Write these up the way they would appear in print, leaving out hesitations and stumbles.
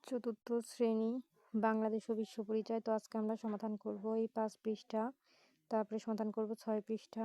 চতুর্থ শ্রেণী বাংলাদেশ ও বিশ্ব পরিচয়। তো আজকে আমরা সমাধান করব এই 5 পৃষ্ঠা, তারপরে সমাধান করব 6 পৃষ্ঠা,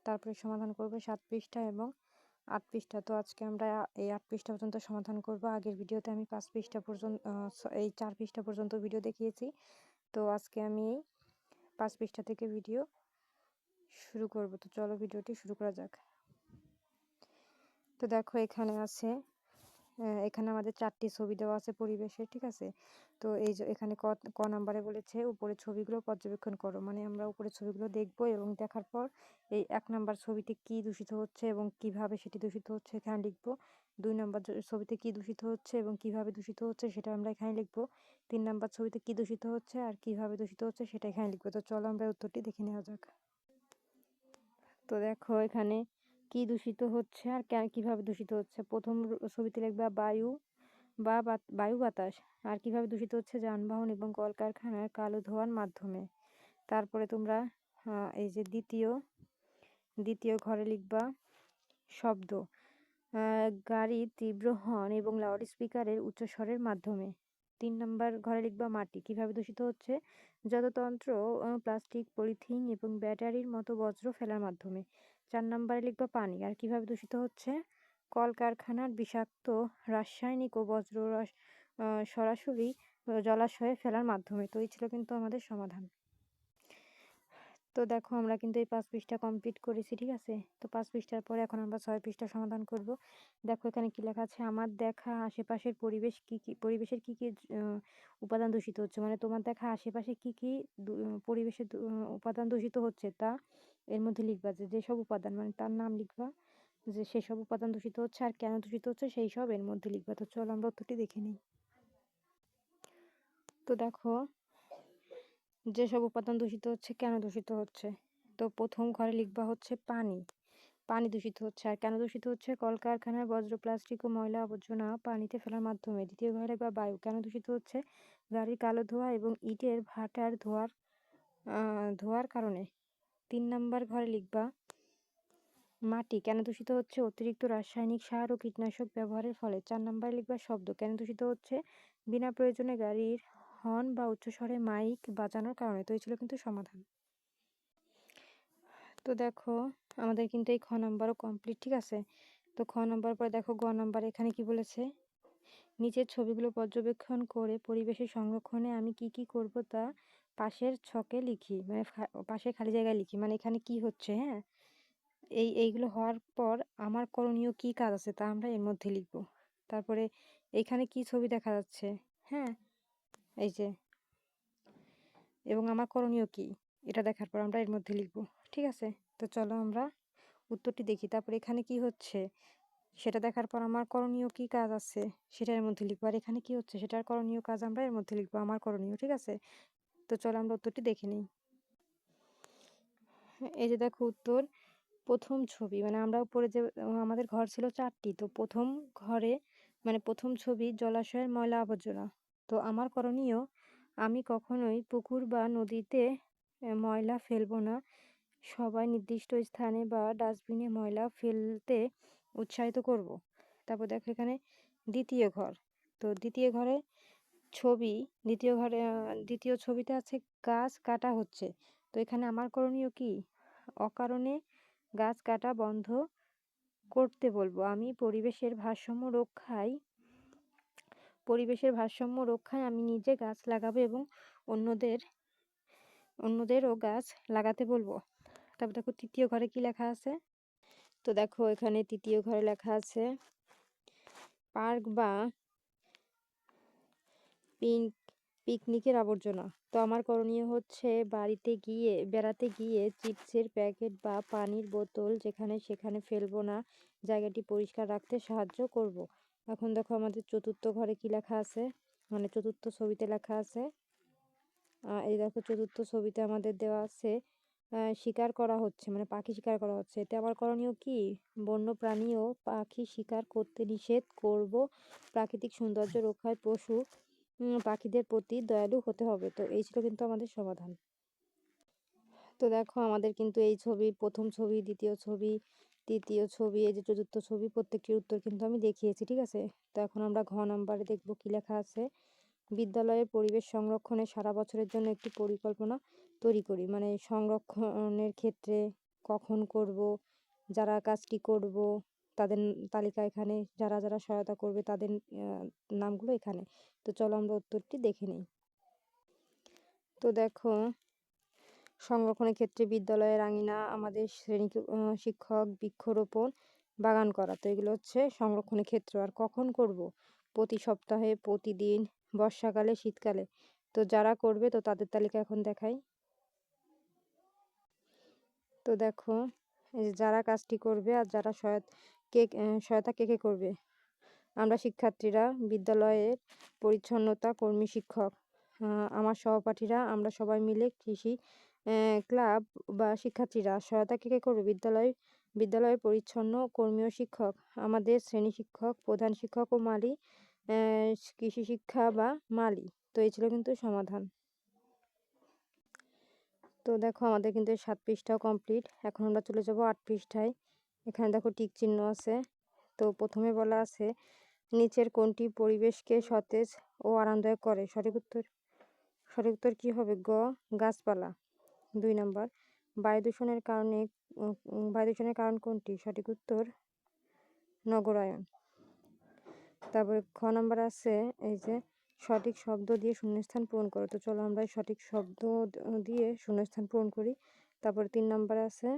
তারপরে সমাধান করব 7 পৃষ্ঠা এবং 8 পৃষ্ঠা। তো আজকে আমরা এই 8 পৃষ্ঠা পর্যন্ত সমাধান করব। আগের ভিডিওতে আমি 5 পৃষ্ঠা পর্যন্ত এই 4 পৃষ্ঠা পর্যন্ত ভিডিও দেখিয়েছি। তো আজকে আমি এই 5 পৃষ্ঠা থেকে ভিডিও শুরু করব। তো চলো ভিডিওটি শুরু করা যাক। তো দেখো এখানে আছে, এখানে আমাদের 4টি ছবি দেওয়া আছে পরিবেশের, ঠিক আছে। তো এই যে এখানে ক নাম্বারে বলেছে উপরে ছবিগুলো পর্যবেক্ষণ করো, মানে আমরা উপরে ছবিগুলো দেখব এবং দেখার পর এই 1 নাম্বার ছবিতে কি দূষিত হচ্ছে এবং কিভাবে সেটি দূষিত হচ্ছে এখানে লিখব। 2 নাম্বার ছবিতে কি দূষিত হচ্ছে এবং কিভাবে দূষিত হচ্ছে সেটা আমরা এখানে লিখব। 3 নাম্বার ছবিতে কি দূষিত হচ্ছে আর কিভাবে দূষিত হচ্ছে সেটা এখানে লিখব। তো চলো আমরা উত্তরটি দেখে নেওয়া যাক। তো দেখো এখানে কি দূষিত হচ্ছে আর কিভাবে দূষিত হচ্ছে। প্রথম ছবিতে লিখবা বায়ু বায়ু বাতাস, আর কিভাবে দূষিত হচ্ছে যানবাহন এবং কলকারখানার কালো ধোঁয়ার মাধ্যমে। তারপরে তোমরা এই যে দ্বিতীয় ঘরে লিখবা শব্দ, গাড়ির তীব্র হর্ন এবং লাউড স্পিকারের উচ্চস্বরের মাধ্যমে। 3 নম্বর ঘরে লিখবা মাটি, কিভাবে দূষিত হচ্ছে যন্ত্র, প্লাস্টিক, পলিথিন এবং ব্যাটারির মতো বজ্র ফেলার মাধ্যমে। 4 নম্বরে লিখবা পানি, আর কিভাবে দূষিত হচ্ছে কলকারখানার বিষাক্ত রাসায়নিক ও বজ্র সরাসরি জলাশয়ে ফেলার মাধ্যমে। তো এই ছিল কিন্তু আমাদের সমাধান। তো দেখো আমরা কিন্তু এই 5 পৃষ্ঠা কমপ্লিট করেছি, ঠিক আছে। তো 5 পৃষ্ঠার পরে এখন আমরা 6 পৃষ্ঠা সমাধান করব। দেখো এখানে কি লেখা আছে, আমার দেখা আশেপাশের পরিবেশের কি কি উপাদান দূষিত হচ্ছে, মানে তোমার দেখা আশেপাশে কি কি পরিবেশের উপাদান দূষিত হচ্ছে তা এর মধ্যে লিখবা, যে যেসব উপাদান, মানে তার নাম লিখবা, যে সেসব উপাদান দূষিত হচ্ছে আর কেন দূষিত হচ্ছে সেই সব এর মধ্যে লিখবা। তো চলো আমরা উত্তরটি দেখে নিই। তো দেখো যেসব উপাদান দূষিত হচ্ছে, কেন দূষিত হচ্ছে। তো প্রথম ঘরে লিখবা হচ্ছে পানি দূষিত হচ্ছে, আর কেন দূষিত হচ্ছে কলকারখানার বজ্র, প্লাস্টিক ও ময়লা আবর্জনা পানিতে ফেলার মাধ্যমে। দ্বিতীয় ঘরে লিখবা বায়ু, কেন দূষিত হচ্ছে গাড়ির কালো ধোঁয়া এবং ইটের ভাটার ধোঁয়ার কারণে। 3 নাম্বার ঘরে লিখবা মাটি, কেন দূষিত হচ্ছে অতিরিক্ত রাসায়নিক সার ও কীটনাশক ব্যবহারের ফলে। 4 নাম্বারে লিখবা শব্দ, কেন দূষিত হচ্ছে বিনা প্রয়োজনে গাড়ির হর্ন বা উচ্চস্বরে মাইক বাজানোর কারণে। তো এই ছিল কিন্তু সমাধান। তো দেখো আমাদের কিন্তু এই খ নাম্বারও কমপ্লিট, ঠিক আছে। তো খ নাম্বার পরে দেখো গ নাম্বার এখানে কি বলেছে, নিচের ছবিগুলো পর্যবেক্ষণ করে পরিবেশের সংরক্ষণে আমি কি কি করব তা পাশের ছকে লিখি, মানে পাশে খালি জায়গায় লিখি, মানে এখানে কি হচ্ছে, হ্যাঁ এইগুলো হওয়ার পর আমার করণীয় কি কাজ আছে তা আমরা এর মধ্যে লিখব। তারপরে এইখানে কি ছবি দেখা যাচ্ছে, হ্যাঁ এই যে, এবং আমার করণীয় কি এটা দেখার পর আমরা এর মধ্যে লিখব, ঠিক আছে। তো চলো আমরা উত্তরটি দেখি। তারপর এখানে কি হচ্ছে সেটা দেখার পর আমার করণীয় কি কাজ আছে সেটা এর মধ্যে লিখবো, আর এখানে কি হচ্ছে সেটার করণীয় কাজ আমরা এর মধ্যে লিখবো, আমার করণীয়, ঠিক আছে। তো চলো আমরা উত্তরটি দেখে নিই। এই যে দেখো উত্তর, প্রথম ছবি, মানে আমরা উপরে যে আমাদের ঘর ছিল 4টি, তো প্রথম ঘরে মানে প্রথম ছবি জলাশয়ের ময়লা আবর্জনা। তো আমার করণীয়, আমি কখনোই পুকুর বা নদীতে ময়লা ফেলবো না, সবাই নির্দিষ্ট স্থানে বা ডাস্টবিনে ময়লা ফেলতে উৎসাহিত করব। তারপর দেখো এখানে দ্বিতীয় ঘর, তো দ্বিতীয় ছবিতে আছে গাছ কাটা হচ্ছে। তো এখানে আমার করণীয় কি, অকারণে গাছ কাটা বন্ধ করতে বলবো। আমি পরিবেশের ভারসাম্য রক্ষায় আমি নিজে গাছ লাগাবো এবং অন্যদেরও গাছ লাগাতে বলবো। তারপর দেখো তৃতীয় ঘরে কি লেখা আছে, তো দেখো এখানে তৃতীয় ঘরে লেখা আছে পার্ক বা পিকনিকের আবর্জনা। তো আমার করণীয় হচ্ছে বেড়াতে গিয়ে চিপসের প্যাকেট বা পানির বোতল যেখানে সেখানে ফেলবো না, জায়গাটি পরিষ্কার রাখতে সাহায্য করব। এখন দেখো আমাদের চতুর্থ ঘরে কি লেখা আছে, মানে চতুর্থ ছবিতে লেখা আছে, এই দেখো চতুর্থ ছবিতে আমাদের দেওয়া আছে শিকার করা হচ্ছে, মানে পাখি শিকার করা হচ্ছে। এতে আমার করণীয় কি, বন্য প্রাণী ও পাখি শিকার করতে নিষেধ করব, প্রাকৃতিক সৌন্দর্য রক্ষায় পাখিদের প্রতি দয়ালু হতে হবে। তো এই ছিল কিন্তু আমাদের সমাধান। তো দেখো আমাদের কিন্তু এই ছবি, প্রথম ছবি, দ্বিতীয় ছবি, তৃতীয় ছবি, এই যে চতুর্থ ছবি, প্রত্যেকটির উত্তর কিন্তু আমি দেখিয়েছি, ঠিক আছে। তো এখন আমরা ঘ নাম্বারে দেখবো কি লেখা আছে। বিদ্যালয়ের পরিবেশ সংরক্ষণে সারা বছরের জন্য একটি পরিকল্পনা তৈরি করি। মানে সংরক্ষণের ক্ষেত্রে কখন করব, যারা কাজটি করব তাদের তালিকা এখানে, যারা যারা সহায়তা করবে তাদের নামগুলো এখানে। তো চলো আমরা উত্তরটি দেখে নিই। তো দেখো, সংরক্ষণের ক্ষেত্রে বিদ্যালয়ের আঙিনা, আমাদের শ্রেণী শিক্ষক, বৃক্ষরোপণ, বাগান করা। তো এগুলো হচ্ছে সংরক্ষণের ক্ষেত্র। আর কখন করব? প্রতি সপ্তাহে, প্রতিদিন, বর্ষাকালে, শীতকালে। তো যারা করবে তো তাদের তালিকা এখন দেখাই। তো দেখো, এই যে যারা কাজটি করবে আর যারা সহায়তা কে কে করবে। আমরা শিক্ষার্থীরা, বিদ্যালয়ের পরিচ্ছন্নতা কর্মী, শিক্ষক, আমার সহপাঠীরা, আমরা সবাই মিলে কৃষি ক্লাব বা শিক্ষার্থীরা। সহায়তা কে কে করবে? বিদ্যালয়ের পরিচ্ছন্ন কর্মী ও শিক্ষক, আমাদের শ্রেণী শিক্ষক, প্রধান শিক্ষক ও মালি, কৃষি শিক্ষা বা মালি। তো এই ছিল কিন্তু সমাধান। তো দেখো, আমাদের কিন্তু 7 পৃষ্ঠাও কমপ্লিট। এখন আমরা চলে যাব 8 পৃষ্ঠায়। এখানে দেখো টিক চিহ্ন আছে। তো প্রথমে বলা আছে, নিচের কোনটি পরিবেশকে সতেজ ও আরামদায়ক করে? সঠিক উত্তর কি হবে? গ, গাছপালা। 2 নাম্বার, বায়ু দূষণের কারণ কোনটি? সঠিক উত্তর নগরায়ন। তারপরে খ নাম্বার আছে, এই যে সঠিক শব্দ দিয়ে শূন্যস্থান পূরণ করো। তো চলো আমরা সঠিক শব্দ দিয়ে শূন্যস্থান পূরণ করি। তারপরে 3 নাম্বার আছে,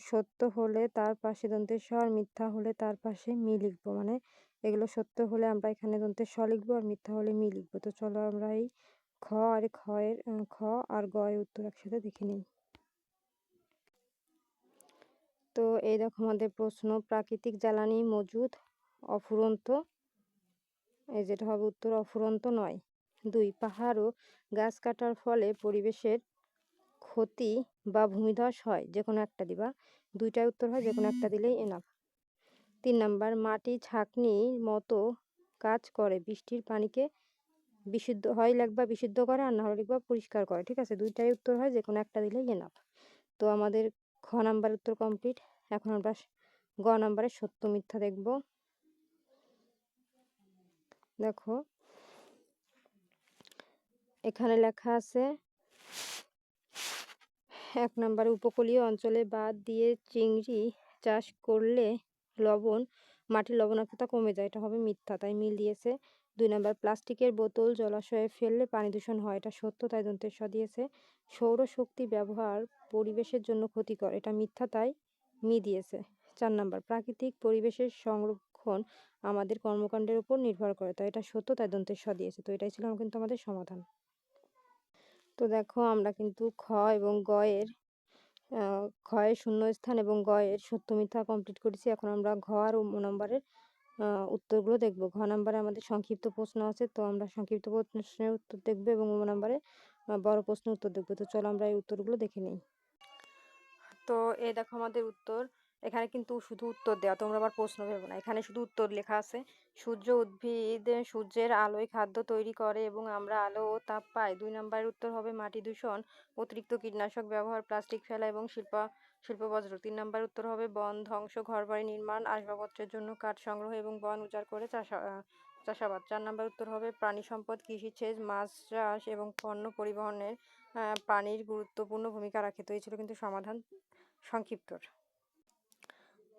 সত্য হলে তার পাশে দন্তের স, আর মিথ্যা হলে তার পাশে মি লিখবো। মানে এগুলো সত্য হলে আমরা এখানে দন্তের স লিখবো, আর মিথ্যা হলে মি লিখবো। তো চলো আমরা এই খ আর গ এর উত্তর একসাথে দেখে নিই। তো এই দেখো আমাদের প্রশ্ন, প্রাকৃতিক জ্বালানি মজুদ অফুরন্ত, এই যেটা হবে উত্তর অফুরন্ত নয়। 2, পাহাড় ও গাছ কাটার ফলে পরিবেশের ক্ষতি বা ভূমিধস হয়, যে কোনো একটা দিবা। 2টাই উত্তর হয়, যে কোনো একটা দিলেই এনাফ। 3 নাম্বার, মাটি ছাঁকনির মতো কাজ করে, বৃষ্টির পানিকে বিশুদ্ধ বিশুদ্ধ করে, আর না হলে লিখবা পরিষ্কার করে। ঠিক আছে, 2টাই উত্তর হয়, যে কোনো একটা দিলেই এনাফ। তো আমাদের খ নাম্বার উত্তর কমপ্লিট। এখন আমরা গ নাম্বারের সত্য মিথ্যা দেখব। দেখো, এখানে লেখা আছে 1 নাম্বারে, উপকূলীয় অঞ্চলে বাদ দিয়ে চিংড়ি চাষ করলে মাটির লবণাক্ততা কমে যায়। এটা হবে মিথ্যা, তাই মিল দিয়েছে। 2 নাম্বার, প্লাস্টিকের বোতল জলাশয়ে ফেললে পানি দূষণ হয়। এটা সত্য, তাই দন্তের স দিয়েছে। সৌরশক্তি ব্যবহার পরিবেশের জন্য ক্ষতিকর। এটা মিথ্যা, তাই মি দিয়েছে। 4 নাম্বার, প্রাকৃতিক পরিবেশের সংরক্ষণ আমাদের কর্মকাণ্ডের উপর নির্ভর করে। তাই এটা সত্য, তাই দন্তের স দিয়েছে। তো এটাই ছিল কিন্তু আমাদের সমাধান। তো দেখো, আমরা কিন্তু খ এবং গ এর ক্ষয়ের শূন্যস্থান এবং গ এর সত্য মিথ্যা কমপ্লিট করেছি। এখন আমরা ঘ আর নম্বরের উত্তরগুলো দেখব। ঘ নাম্বারে আমাদের সংক্ষিপ্ত প্রশ্ন আছে, তো আমরা সংক্ষিপ্ত প্রশ্নের উত্তর দেখব, এবং নাম্বারে বড় প্রশ্নের উত্তর দেখব। তো চলো আমরা এই উত্তরগুলো দেখে নিই। তো এই দেখো আমাদের উত্তর। এখানে কিন্তু শুধু উত্তর দেওয়া, তোমরা আবার প্রশ্ন ভেবো না। এখানে শুধু উত্তর লেখা আছে। উদ্ভিদ সূর্যের আলোয় খাদ্য তৈরি করে এবং আমরা আলো ও তাপ পাই। 2 নাম্বারের উত্তর হবে মাটি দূষণ, অতিরিক্ত কীটনাশক ব্যবহার, প্লাস্টিক ফেলা এবং শিল্পবর্জ্য। 3 নাম্বারের উত্তর হবে বন ধ্বংস, ঘরবাড়ি নির্মাণ, আসবাবপত্রের জন্য কাঠ সংগ্রহ এবং বন উজাড় করে চাষাবাদ। 4 নাম্বার উত্তর হবে প্রাণী সম্পদ, কৃষিসেচ, মাছ চাষ এবং পণ্য পরিবহনের পানির গুরুত্বপূর্ণ ভূমিকা রাখে। তো এই ছিল কিন্তু সমাধান সংক্ষিপ্তর।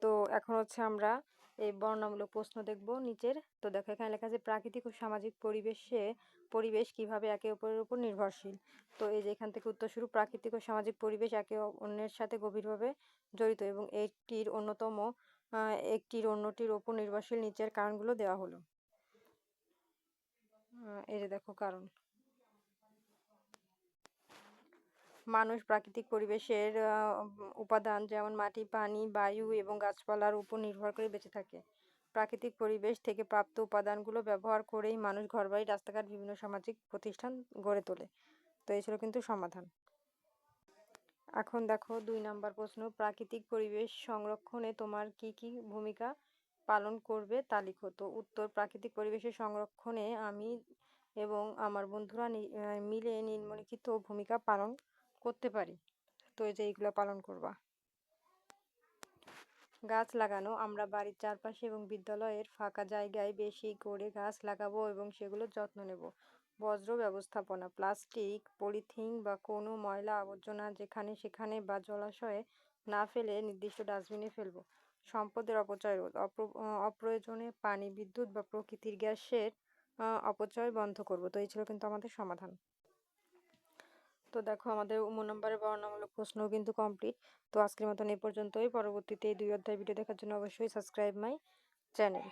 তো এখন হচ্ছে আমরা এই বর্ণনামূলক প্রশ্ন দেখব নিচের। তো দেখো, এখানে লেখা আছে প্রাকৃতিক ও সামাজিক পরিবেশ কিভাবে একে অপরের উপর নির্ভরশীল। তো এই যে এখান থেকে উত্তর শুরু। প্রাকৃতিক ও সামাজিক পরিবেশ একে অন্যের সাথে গভীরভাবে জড়িত এবং একটির অন্যটির উপর নির্ভরশীল। নিচের কারণগুলো দেওয়া হলো। এই যে দেখো কারণ, মানুষ প্রাকৃতিক পরিবেশের উপাদান যেমন মাটি, পানি, বায়ু এবং গাছপালার উপর নির্ভর করে বেঁচে থাকে। প্রাকৃতিক পরিবেশ থেকে প্রাপ্ত উপাদানগুলো ব্যবহার করেই মানুষ ঘরবাড়ি, রাস্তাঘাট, বিভিন্ন সামাজিক প্রতিষ্ঠান গড়ে তোলে। তো এই ছিল কিন্তু সমাধান। এখন দেখো 2 নাম্বার প্রশ্ন, প্রাকৃতিক পরিবেশ সংরক্ষণে তোমার কি কি ভূমিকা পালন করবে তা লিখো। তো উত্তর, প্রাকৃতিক পরিবেশের সংরক্ষণে আমি এবং আমার বন্ধুরা মিলে নিম্নলিখিত ভূমিকা পালন করতে পারি। তো এই যে এইগুলো পালন করবা। গাছ লাগানো, আমরা বাড়ির চারপাশে এবং বিদ্যালয়ের ফাঁকা জায়গায় বেশি করে গাছ লাগাবো এবং সেগুলোর যত্ন নেব। বজ্র ব্যবস্থাপনা, প্লাস্টিক, পলিথিন বা কোনো ময়লা আবর্জনা যেখানে সেখানে বা জলাশয়ে না ফেলে নির্দিষ্ট ডাস্টবিনে ফেলবো। সম্পদের অপচয় রোধ, অপ্রয়োজনে পানি, বিদ্যুৎ বা প্রকৃতির গ্যাসের অপচয় বন্ধ করব। তো এই ছিল কিন্তু আমাদের সমাধান। তো দেখো আমাদের নম্বরের বর্ণনামূলক প্রশ্নও কিন্তু কমপ্লিট। তো আজকের মতন এই পর্যন্তই। পরবর্তীতে এই 2 অধ্যায় ভিডিও দেখার জন্য অবশ্যই সাবস্ক্রাইব মাই চ্যানেল।